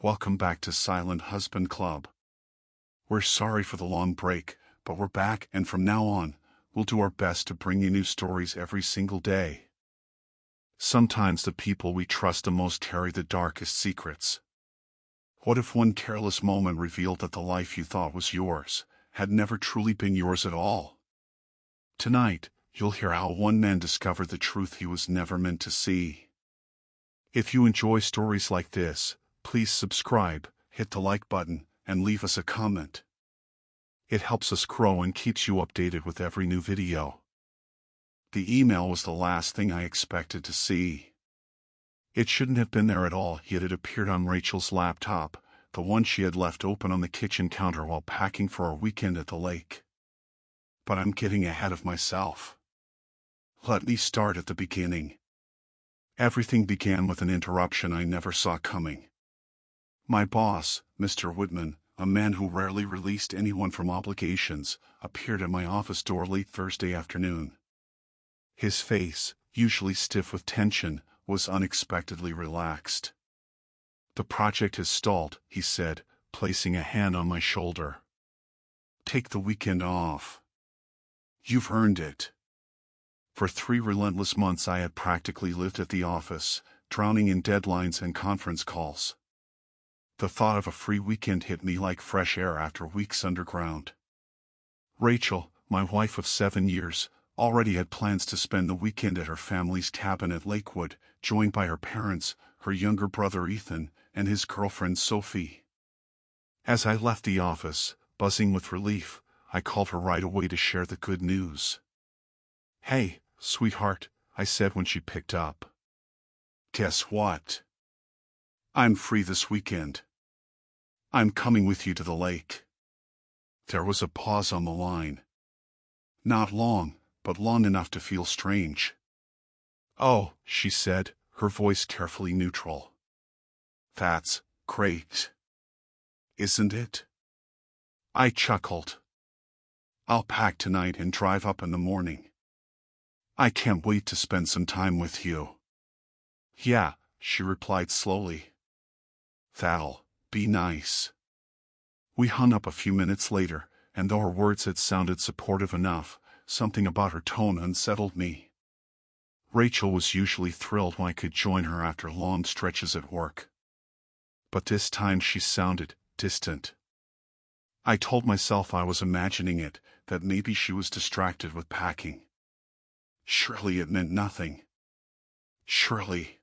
Welcome back to Silent Husband Club. We're sorry for the long break, but we're back, and from now on, we'll do our best to bring you new stories every single day. Sometimes the people we trust the most carry the darkest secrets. What if one careless moment revealed that the life you thought was yours had never truly been yours at all? Tonight, you'll hear how one man discovered the truth he was never meant to see. If you enjoy stories like this, please subscribe, hit the like button, and leave us a comment. It helps us grow and keeps you updated with every new video. The email was the last thing I expected to see. It shouldn't have been there at all, yet it appeared on Rachel's laptop, the one she had left open on the kitchen counter while packing for our weekend at the lake. But I'm getting ahead of myself. Let me start at the beginning. Everything began with an interruption I never saw coming. My boss, Mr. Whitman, a man who rarely released anyone from obligations, appeared at my office door late Thursday afternoon. His face, usually stiff with tension, was unexpectedly relaxed. "The project has stalled," he said, placing a hand on my shoulder. "Take the weekend off. You've earned it." For 3 relentless months I had practically lived at the office, drowning in deadlines and conference calls. The thought of a free weekend hit me like fresh air after weeks underground. Rachel, my wife of 7 years, already had plans to spend the weekend at her family's cabin at Lakewood, joined by her parents, her younger brother Ethan, and his girlfriend Sophie. As I left the office, buzzing with relief, I called her right away to share the good news. "Hey, sweetheart," I said when she picked up. "Guess what? I'm free this weekend. I'm coming with you to the lake." There was a pause on the line. Not long, but long enough to feel strange. "Oh," she said, her voice carefully neutral. "That's great. Isn't it?" I chuckled. "I'll pack tonight and drive up in the morning. I can't wait to spend some time with you." "Yeah," she replied slowly. "That'll be nice." We hung up a few minutes later, and though her words had sounded supportive enough, something about her tone unsettled me. Rachel was usually thrilled when I could join her after long stretches at work. But this time she sounded distant. I told myself I was imagining it, that maybe she was distracted with packing. Surely it meant nothing. Surely.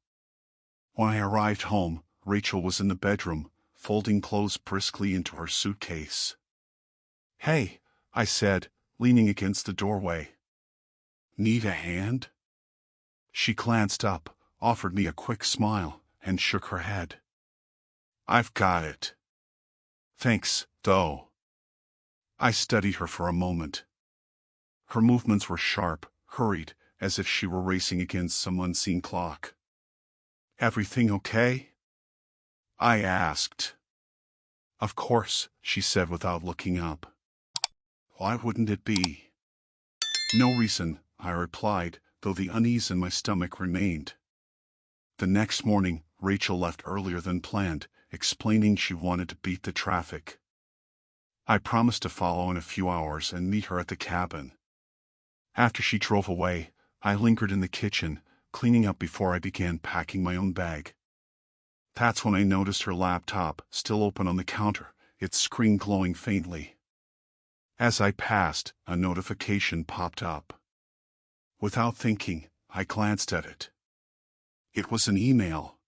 When I arrived home, Rachel was in the bedroom, folding clothes briskly into her suitcase. "Hey," I said, leaning against the doorway. "Need a hand?" She glanced up, offered me a quick smile, and shook her head. "I've got it. Thanks, though." I studied her for a moment. Her movements were sharp, hurried, as if she were racing against some unseen clock. "Everything okay?" I asked. "Of course," she said without looking up. "Why wouldn't it be?" "No reason," I replied, though the unease in my stomach remained. The next morning, Rachel left earlier than planned, explaining she wanted to beat the traffic. I promised to follow in a few hours and meet her at the cabin. After she drove away, I lingered in the kitchen, cleaning up before I began packing my own bag. That's when I noticed her laptop, still open on the counter, its screen glowing faintly. As I passed, a notification popped up. Without thinking, I glanced at it. It was an email.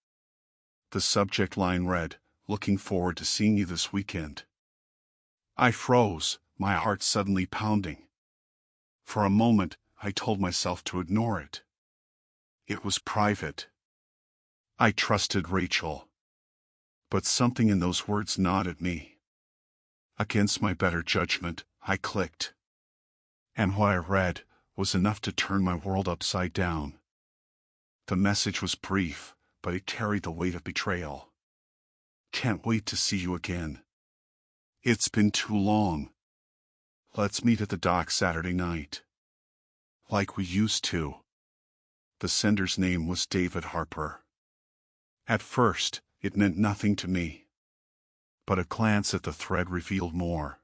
The subject line read, "Looking forward to seeing you this weekend." I froze, my heart suddenly pounding. For a moment, I told myself to ignore it. It was private. I trusted Rachel. But something in those words gnawed at me. Against my better judgment, I clicked. And what I read was enough to turn my world upside down. The message was brief, but it carried the weight of betrayal. "Can't wait to see you again. It's been too long. Let's meet at the dock Saturday night. Like we used to." The sender's name was David Harper. At first, it meant nothing to me. But a glance at the thread revealed more.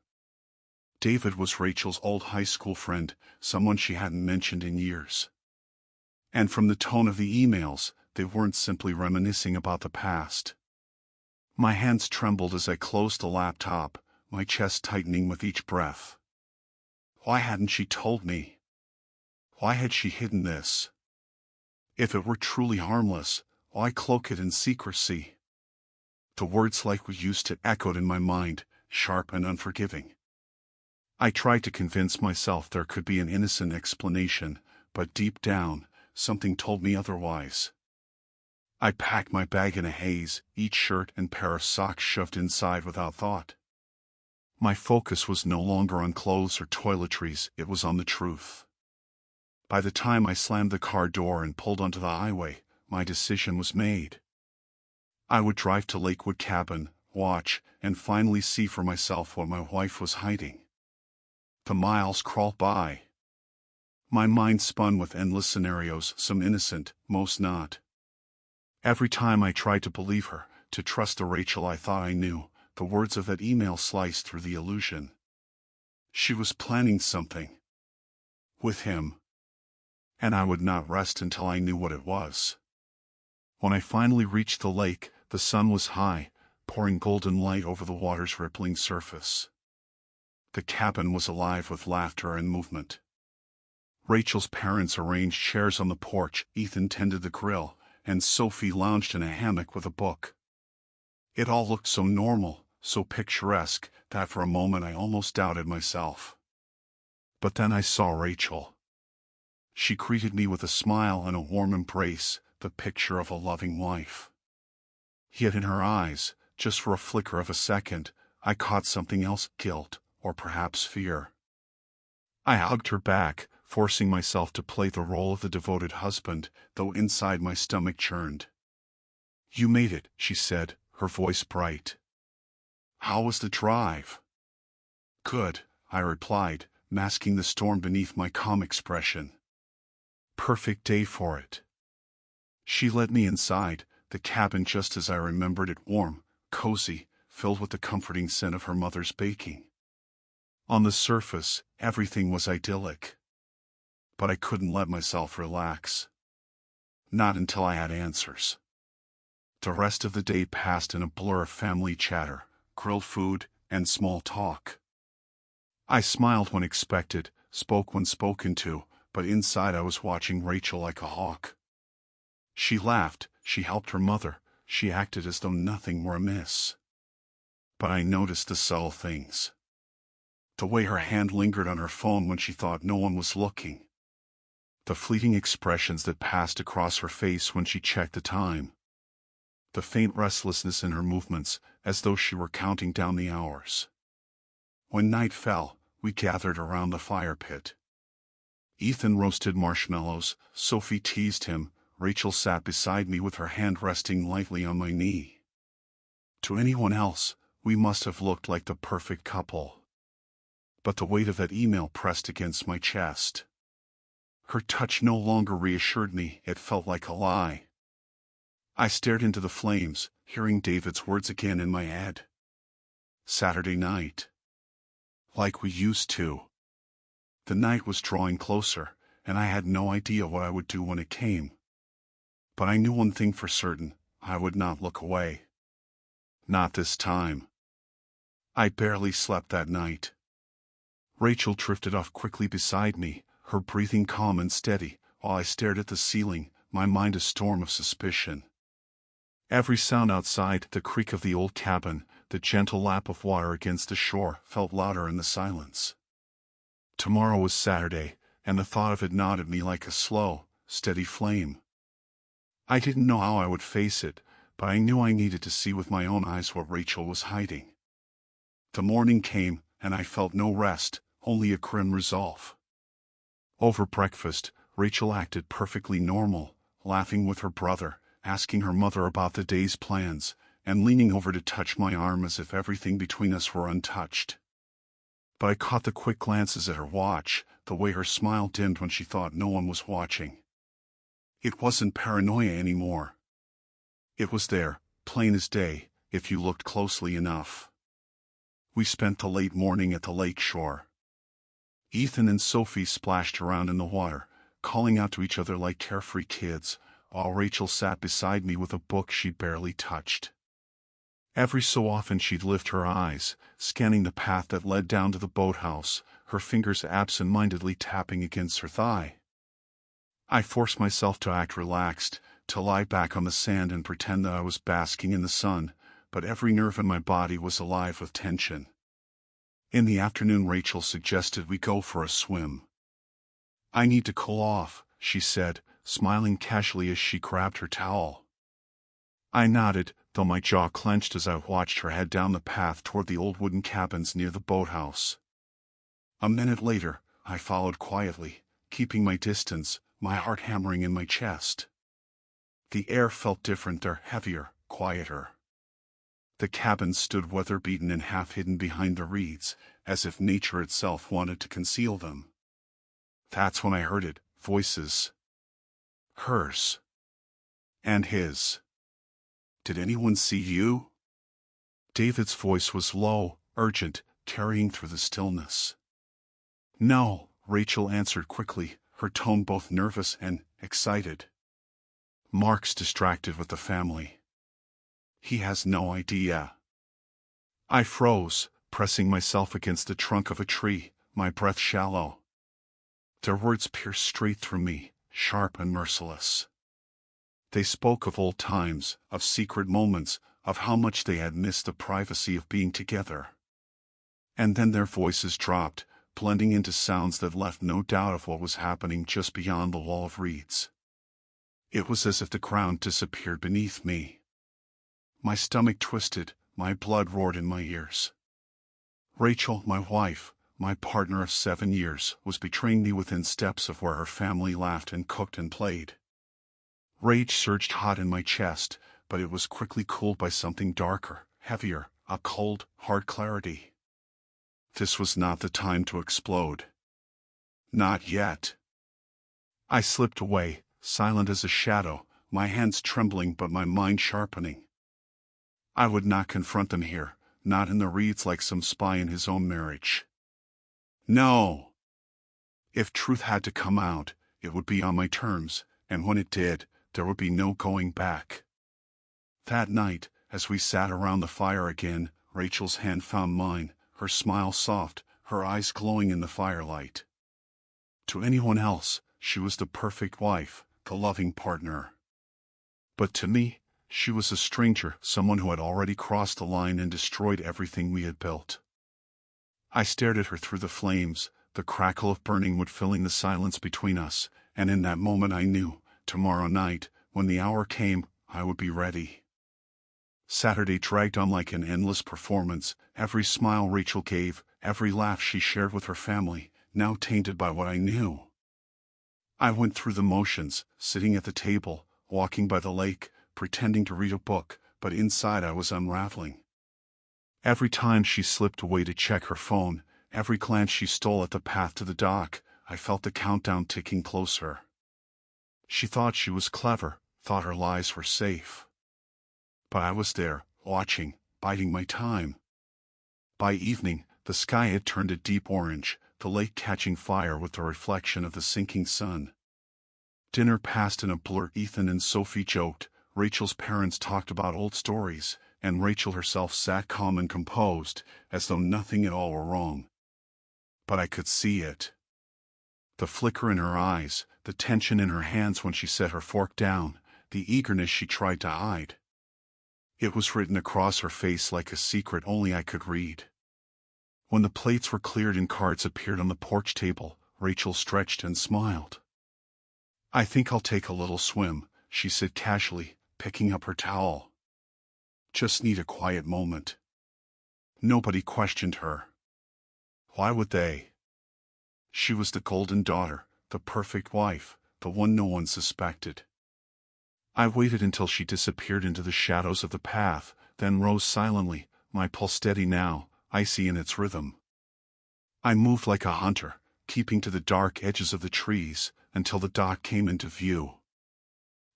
David was Rachel's old high school friend, someone she hadn't mentioned in years. And from the tone of the emails, they weren't simply reminiscing about the past. My hands trembled as I closed the laptop, my chest tightening with each breath. Why hadn't she told me? Why had she hidden this? If it were truly harmless, why cloak it in secrecy? The words like we used to echoed in my mind, sharp and unforgiving. I tried to convince myself there could be an innocent explanation, but deep down, something told me otherwise. I packed my bag in a haze, each shirt and pair of socks shoved inside without thought. My focus was no longer on clothes or toiletries, it was on the truth. By the time I slammed the car door and pulled onto the highway, my decision was made. I would drive to Lakewood Cabin, watch, and finally see for myself what my wife was hiding. The miles crawled by. My mind spun with endless scenarios, some innocent, most not. Every time I tried to believe her, to trust the Rachel I thought I knew, the words of that email sliced through the illusion. She was planning something. With him. And I would not rest until I knew what it was. When I finally reached the lake, the sun was high, pouring golden light over the water's rippling surface. The cabin was alive with laughter and movement. Rachel's parents arranged chairs on the porch, Ethan tended the grill, and Sophie lounged in a hammock with a book. It all looked so normal, so picturesque, that for a moment I almost doubted myself. But then I saw Rachel. She greeted me with a smile and a warm embrace, the picture of a loving wife. Yet in her eyes, just for a flicker of a second, I caught something else, guilt, or perhaps fear. I hugged her back, forcing myself to play the role of the devoted husband, though inside my stomach churned. "You made it," she said, her voice bright. "How was the drive?" "Good," I replied, masking the storm beneath my calm expression. "Perfect day for it." She led me inside, the cabin just as I remembered it, warm, cozy, filled with the comforting scent of her mother's baking. On the surface, everything was idyllic. But I couldn't let myself relax. Not until I had answers. The rest of the day passed in a blur of family chatter, grilled food, and small talk. I smiled when expected, spoke when spoken to, but inside I was watching Rachel like a hawk. She laughed, she helped her mother, she acted as though nothing were amiss. But I noticed the subtle things. The way her hand lingered on her phone when she thought no one was looking. The fleeting expressions that passed across her face when she checked the time. The faint restlessness in her movements, as though she were counting down the hours. When night fell, we gathered around the fire pit. Ethan roasted marshmallows, Sophie teased him, Rachel sat beside me with her hand resting lightly on my knee. To anyone else, we must have looked like the perfect couple. But the weight of that email pressed against my chest. Her touch no longer reassured me, it felt like a lie. I stared into the flames, hearing David's words again in my head. Saturday night. Like we used to. The night was drawing closer, and I had no idea what I would do when it came. But I knew one thing for certain, I would not look away. Not this time. I barely slept that night. Rachel drifted off quickly beside me, her breathing calm and steady, while I stared at the ceiling, my mind a storm of suspicion. Every sound outside, the creak of the old cabin, the gentle lap of water against the shore, felt louder in the silence. Tomorrow was Saturday, and the thought of it gnawed at me like a slow, steady flame. I didn't know how I would face it, but I knew I needed to see with my own eyes what Rachel was hiding. The morning came, and I felt no rest, only a grim resolve. Over breakfast, Rachel acted perfectly normal, laughing with her brother, asking her mother about the day's plans, and leaning over to touch my arm as if everything between us were untouched. But I caught the quick glances at her watch, the way her smile dimmed when she thought no one was watching. It wasn't paranoia anymore. It was there, plain as day, if you looked closely enough. We spent the late morning at the lake shore. Ethan and Sophie splashed around in the water, calling out to each other like carefree kids, while Rachel sat beside me with a book she barely touched. Every so often she'd lift her eyes, scanning the path that led down to the boathouse, her fingers absent-mindedly tapping against her thigh. I forced myself to act relaxed, to lie back on the sand and pretend that I was basking in the sun, but every nerve in my body was alive with tension. In the afternoon, Rachel suggested we go for a swim. "I need to cool off," she said, smiling casually as she grabbed her towel. I nodded, though my jaw clenched as I watched her head down the path toward the old wooden cabins near the boathouse. A minute later, I followed quietly, keeping my distance, my heart hammering in my chest. The air felt different there, heavier, quieter. The cabins stood weather-beaten and half-hidden behind the reeds, as if nature itself wanted to conceal them. That's when I heard it, voices. Hers. And his. "Did anyone see you?" David's voice was low, urgent, carrying through the stillness. "No," Rachel answered quickly, her tone both nervous and excited. "Mark's distracted with the family. He has no idea." I froze, pressing myself against the trunk of a tree, my breath shallow. Their words pierced straight through me, sharp and merciless. They spoke of old times, of secret moments, of how much they had missed the privacy of being together. And then their voices dropped, blending into sounds that left no doubt of what was happening just beyond the wall of reeds. It was as if the ground disappeared beneath me. My stomach twisted, my blood roared in my ears. Rachel, my wife, my partner of 7 years, was betraying me within steps of where her family laughed and cooked and played. Rage surged hot in my chest, but it was quickly cooled by something darker, heavier, a cold, hard clarity. This was not the time to explode. Not yet. I slipped away, silent as a shadow, my hands trembling but my mind sharpening. I would not confront them here, not in the reeds like some spy in his own marriage. No. If truth had to come out, it would be on my terms, and when it did, there would be no going back. That night, as we sat around the fire again, Rachel's hand found mine, her smile soft, her eyes glowing in the firelight. To anyone else, she was the perfect wife, the loving partner. But to me, she was a stranger, someone who had already crossed the line and destroyed everything we had built. I stared at her through the flames, the crackle of burning wood filling the silence between us, and in that moment I knew, tomorrow night, when the hour came, I would be ready. Saturday dragged on like an endless performance, every smile Rachel gave, every laugh she shared with her family, now tainted by what I knew. I went through the motions, sitting at the table, walking by the lake, pretending to read a book, but inside I was unraveling. Every time she slipped away to check her phone, every glance she stole at the path to the dock, I felt the countdown ticking closer. She thought she was clever, thought her lies were safe. But I was there, watching, biding my time. By evening, the sky had turned a deep orange, the lake catching fire with the reflection of the sinking sun. Dinner passed in a blur. Ethan and Sophie joked, Rachel's parents talked about old stories, and Rachel herself sat calm and composed, as though nothing at all were wrong. But I could see it. The flicker in her eyes, the tension in her hands when she set her fork down, the eagerness she tried to hide. It was written across her face like a secret only I could read. When the plates were cleared and cards appeared on the porch table, Rachel stretched and smiled. "I think I'll take a little swim," she said casually, picking up her towel. "Just need a quiet moment." Nobody questioned her. Why would they? She was the golden daughter, the perfect wife, the one no one suspected. I waited until she disappeared into the shadows of the path, then rose silently, my pulse steady now, icy in its rhythm. I moved like a hunter, keeping to the dark edges of the trees, until the dock came into view.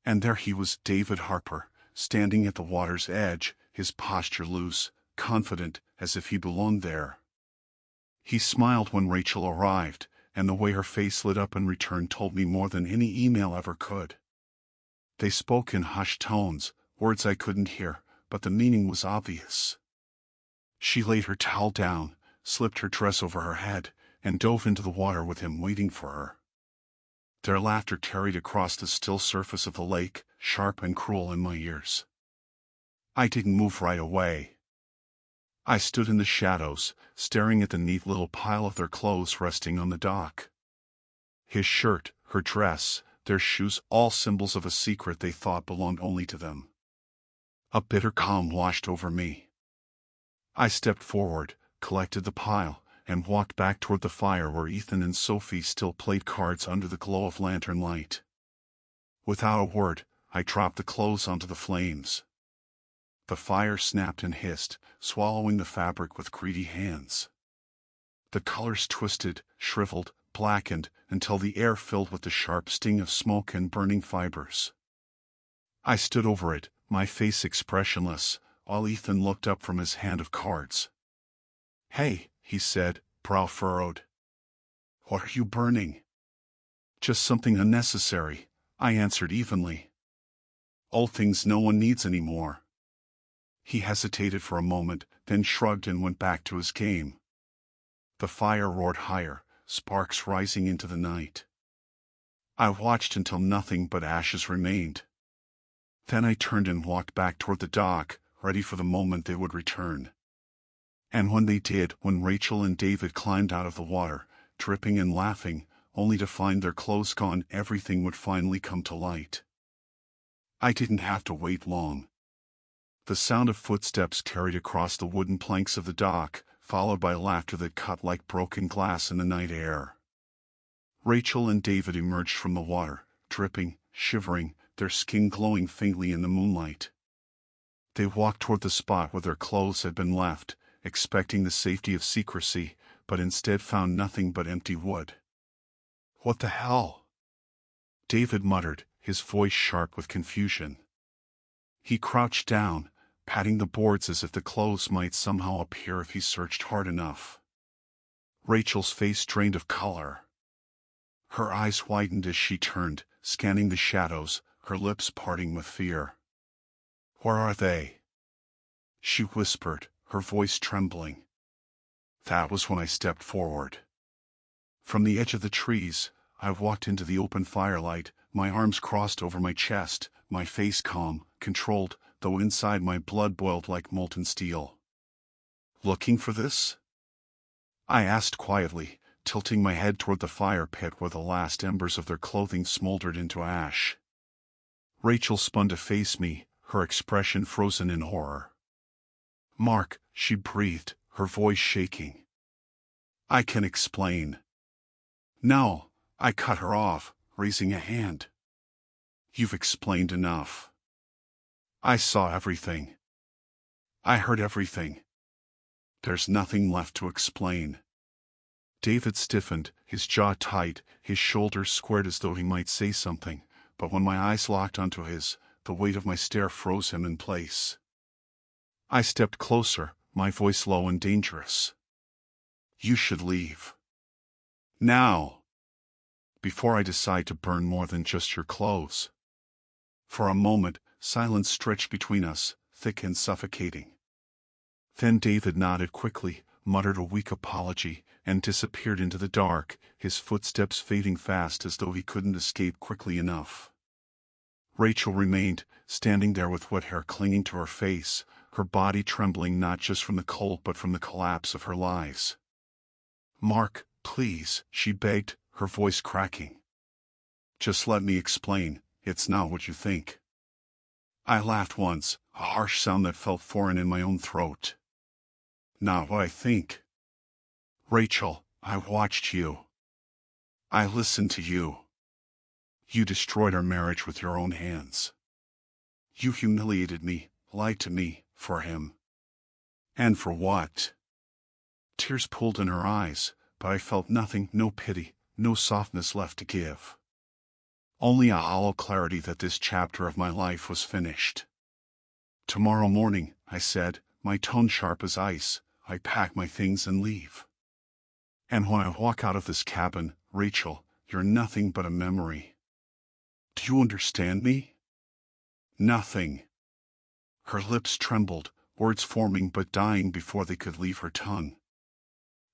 And there he was, David Harper, standing at the water's edge, his posture loose, confident, as if he belonged there. He smiled when Rachel arrived, and the way her face lit up in return told me more than any email ever could. They spoke in hushed tones, words I couldn't hear, but the meaning was obvious. She laid her towel down, slipped her dress over her head, and dove into the water with him waiting for her. Their laughter carried across the still surface of the lake, sharp and cruel in my ears. I didn't move right away. I stood in the shadows, staring at the neat little pile of their clothes resting on the dock. His shirt, her dress, their shoes, all symbols of a secret they thought belonged only to them. A bitter calm washed over me. I stepped forward, collected the pile, and walked back toward the fire where Ethan and Sophie still played cards under the glow of lantern light. Without a word, I dropped the clothes onto the flames. The fire snapped and hissed, swallowing the fabric with greedy hands. The colors twisted, shriveled, blackened, until the air filled with the sharp sting of smoke and burning fibers. I stood over it, my face expressionless, while Ethan looked up from his hand of cards. "Hey," he said, brow furrowed. "What are you burning?" "Just something unnecessary," I answered evenly. "Old things no one needs anymore." He hesitated for a moment, then shrugged and went back to his game. The fire roared higher, sparks rising into the night. I watched until nothing but ashes remained. Then I turned and walked back toward the dock, ready for the moment they would return. And when they did, when Rachel and David climbed out of the water, dripping and laughing, only to find their clothes gone, everything would finally come to light. I didn't have to wait long. The sound of footsteps carried across the wooden planks of the dock, followed by laughter that cut like broken glass in the night air. Rachel and David emerged from the water, dripping, shivering, their skin glowing faintly in the moonlight. They walked toward the spot where their clothes had been left, expecting the safety of secrecy, but instead found nothing but empty wood. "What the hell?" David muttered, his voice sharp with confusion. He crouched down, patting the boards as if the clothes might somehow appear if he searched hard enough. Rachel's face drained of color. Her eyes widened as she turned, scanning the shadows, her lips parting with fear. "Where are they?" she whispered, her voice trembling. That was when I stepped forward. From the edge of the trees, I walked into the open firelight, my arms crossed over my chest, my face calm, controlled, though inside my blood boiled like molten steel. "Looking for this?" I asked quietly, tilting my head toward the fire pit where the last embers of their clothing smoldered into ash. Rachel spun to face me, her expression frozen in horror. "Mark," she breathed, her voice shaking. "I can explain." "No," I cut her off, raising a hand. "You've explained enough. I saw everything. I heard everything. There's nothing left to explain." David stiffened, his jaw tight, his shoulders squared as though he might say something, but when my eyes locked onto his, the weight of my stare froze him in place. I stepped closer, my voice low and dangerous. "You should leave. Now. Before I decide to burn more than just your clothes." For a moment, silence stretched between us, thick and suffocating. Then David nodded quickly, muttered a weak apology, and disappeared into the dark, his footsteps fading fast as though he couldn't escape quickly enough. Rachel remained, standing there with wet hair clinging to her face, her body trembling not just from the cold but from the collapse of her lies. "Mark, please," she begged, her voice cracking. "Just let me explain, it's not what you think." I laughed once, a harsh sound that felt foreign in my own throat. "Not what I think. Rachel, I watched you. I listened to you. You destroyed our marriage with your own hands. You humiliated me, lied to me, for him. And for what?" Tears pooled in her eyes, but I felt nothing, no pity, no softness left to give. Only a hollow clarity that this chapter of my life was finished. "Tomorrow morning," I said, my tone sharp as ice, I pack my things and leave. And when I walk out of this cabin, Rachel, you're nothing but a memory. Do you understand me? Nothing. Her lips trembled, words forming but dying before they could leave her tongue.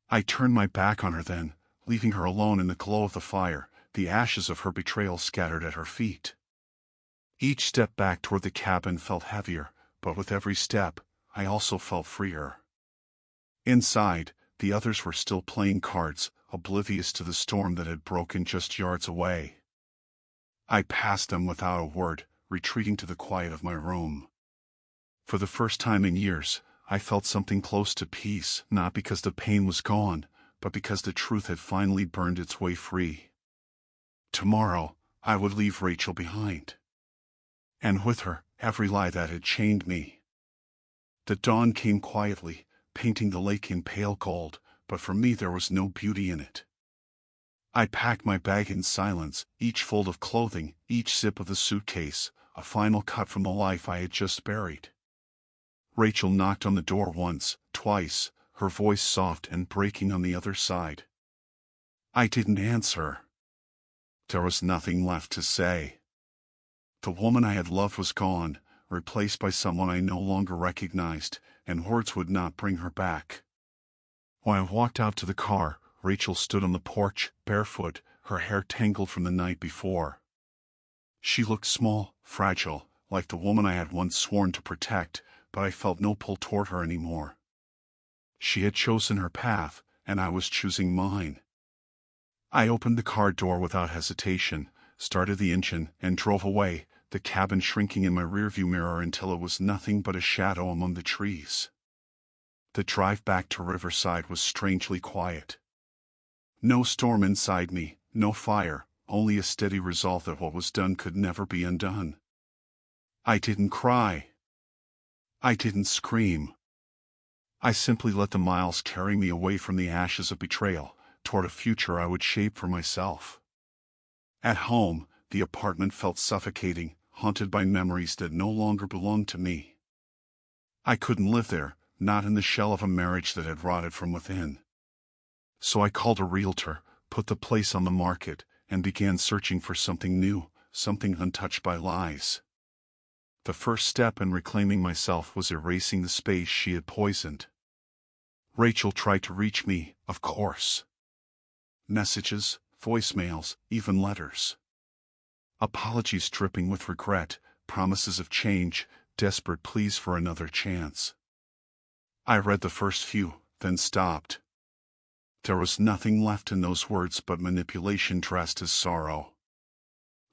I turned my back on her then, leaving her alone in the glow of the fire, the ashes of her betrayal scattered at her feet. Each step back toward the cabin felt heavier, but with every step, I also felt freer. Inside, the others were still playing cards, oblivious to the storm that had broken just yards away. I passed them without a word, retreating to the quiet of my room. For the first time in years, I felt something close to peace, not because the pain was gone, but because the truth had finally burned its way free. Tomorrow, I would leave Rachel behind. And with her, every lie that had chained me. The dawn came quietly, painting the lake in pale gold, but for me there was no beauty in it. I packed my bag in silence, each fold of clothing, each zip of the suitcase, a final cut from the life I had just buried. Rachel knocked on the door once, twice, her voice soft and breaking on the other side. I didn't answer. There was nothing left to say. The woman I had loved was gone, replaced by someone I no longer recognized, and words would not bring her back. When I walked out to the car, Rachel stood on the porch, barefoot, her hair tangled from the night before. She looked small, fragile, like the woman I had once sworn to protect, but I felt no pull toward her anymore. She had chosen her path, and I was choosing mine. I opened the car door without hesitation, started the engine, and drove away, the cabin shrinking in my rearview mirror until it was nothing but a shadow among the trees. The drive back to Riverside was strangely quiet. No storm inside me, no fire, only a steady resolve that what was done could never be undone. I didn't cry. I didn't scream. I simply let the miles carry me away from the ashes of betrayal, toward a future I would shape for myself. At home, the apartment felt suffocating, haunted by memories that no longer belonged to me. I couldn't live there, not in the shell of a marriage that had rotted from within. So I called a realtor, put the place on the market, and began searching for something new, something untouched by lies. The first step in reclaiming myself was erasing the space she had poisoned. Rachel tried to reach me, of course. Messages, voicemails, even letters. Apologies dripping with regret, promises of change, desperate pleas for another chance. I read the first few, then stopped. There was nothing left in those words but manipulation dressed as sorrow.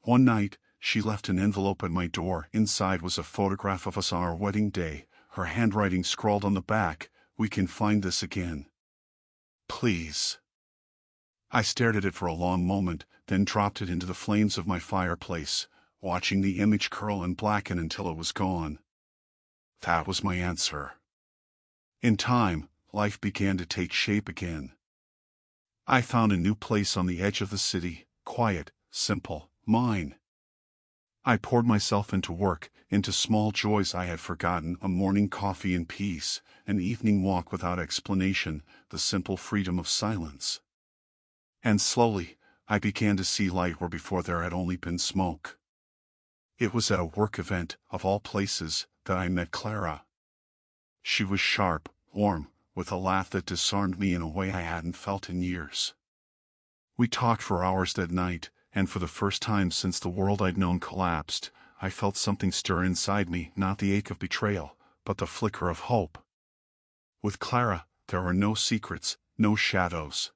One night, she left an envelope at my door. Inside was a photograph of us on our wedding day, her handwriting scrawled on the back, "We can find this again. Please." I stared at it for a long moment, then dropped it into the flames of my fireplace, watching the image curl and blacken until it was gone. That was my answer. In time, life began to take shape again. I found a new place on the edge of the city, quiet, simple, mine. I poured myself into work, into small joys I had forgotten, a morning coffee in peace, an evening walk without explanation, the simple freedom of silence. And slowly, I began to see light where before there had only been smoke. It was at a work event, of all places, that I met Clara. She was sharp, warm, with a laugh that disarmed me in a way I hadn't felt in years. We talked for hours that night, and for the first time since the world I'd known collapsed, I felt something stir inside me, not the ache of betrayal, but the flicker of hope. With Clara, there were no secrets, no shadows.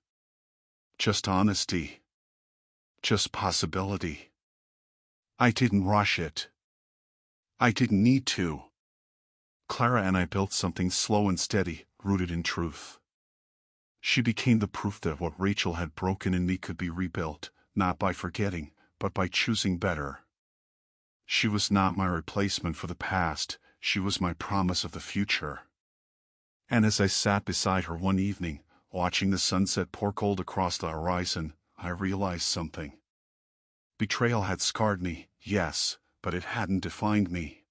Just honesty. Just possibility. I didn't rush it. I didn't need to. Clara and I built something slow and steady, rooted in truth. She became the proof that what Rachel had broken in me could be rebuilt, not by forgetting, but by choosing better. She was not my replacement for the past, she was my promise of the future. And as I sat beside her one evening, watching the sunset pour gold across the horizon, I realized something. Betrayal had scarred me, yes, but it hadn't defined me.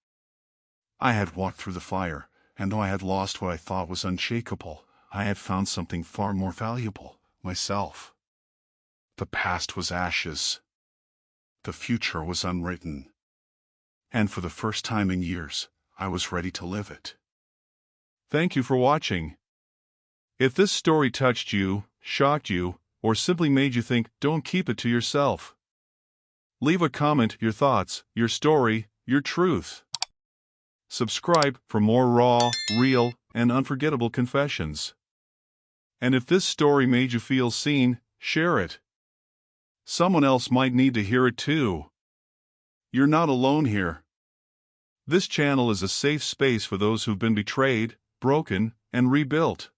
I had walked through the fire, And though I had lost what I thought was unshakable, I had found something far more valuable, myself. The past was ashes. The future was unwritten. And for the first time in years, I was ready to live it. Thank you for watching. If this story touched you, shocked you, or simply made you think, don't keep it to yourself. Leave a comment, your thoughts, your story, your truth. Subscribe for more raw, real, and unforgettable confessions. And if this story made you feel seen, share it. Someone else might need to hear it too. You're not alone here. This channel is a safe space for those who've been betrayed, broken, and rebuilt.